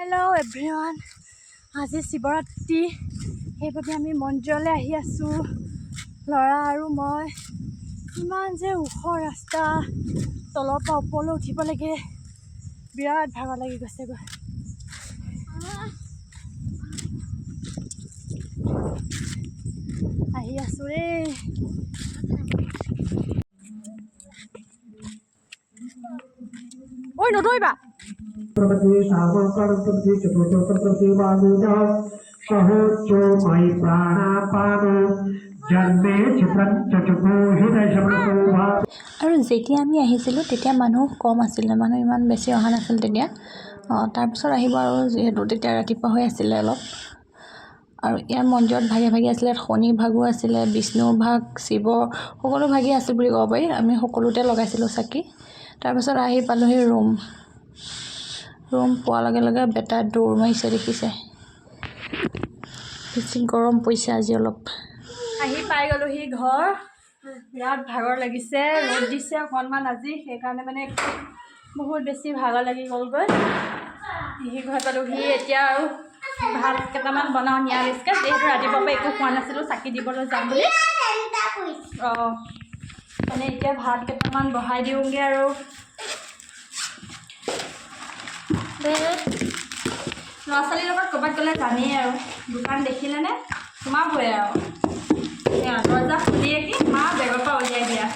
Hello' everyone, আজি শিৱৰাত্ৰি, সেইবাবে আমি মন্দিৰলৈ আহি আছোঁ, ল'ৰা আৰু মই। ইমান যে ওখ ৰাস্তা, তলৰ পৰা ওপৰলৈ উঠিব লাগে, বিৰাট ভাগৰ লাগি গৈছেগৈ। আহি আছোঁ ৰে। ঐ নদৌৰিবা। আৰু যেতিয়া আমি আহিছিলোঁ তেতিয়া মানুহ কম আছিলে, মানুহ ইমান বেছি অহা নাছিল তেতিয়া। তাৰপিছত আহিব আৰু যিহেতু তেতিয়া ৰাতিপুৱা হৈ আছিলে অলপ। আৰু ইয়াৰ মন্দিৰত ভাগে ভাগে আছিলে, শনি ভাগো আছিলে, বিষ্ণুৰ ভাগ, শিৱ সকলো ভাগেই আছিল বুলি ক'ব পাৰি। আমি সকলোতে লগাইছিলোঁ চাকি। তাৰপিছত আহি পালোহি ৰুম পোৱাৰ লগে লগে বেটা দৌৰ মাৰিছে, দেখিছে। বেছি গৰম পৰিছে আজি অলপ। আহি পাই গ'লোহি ঘৰ, বিৰাট ভাগৰ লাগিছে, ৰ'দ দিছে অকণমান আজি, সেইকাৰণে মানে বহুত বেছি ভাগৰ লাগি গ'লগৈ। আহি ঘৰ পালোহি। এতিয়া আৰু ভাত কেইটামান বনাওঁ নিৰামিষকৈ, যিহেতু ৰাতিপুৱাৰ পৰা একো খোৱা নাছিলোঁ, চাকি দিবলৈ যাম বুলি। মানে এতিয়া ভাত কেইটামান বহাই দিওঁগৈ আৰু। ল'ৰা ছোৱালীৰ লগত ক'ৰবাত গ'লে জানেই আৰু, দোকান দেখিলেনে সোমাবই আৰু। দৰ্জা খুলিয়ে কি মা বেগৰ পৰা উলিয়াই দিয়া।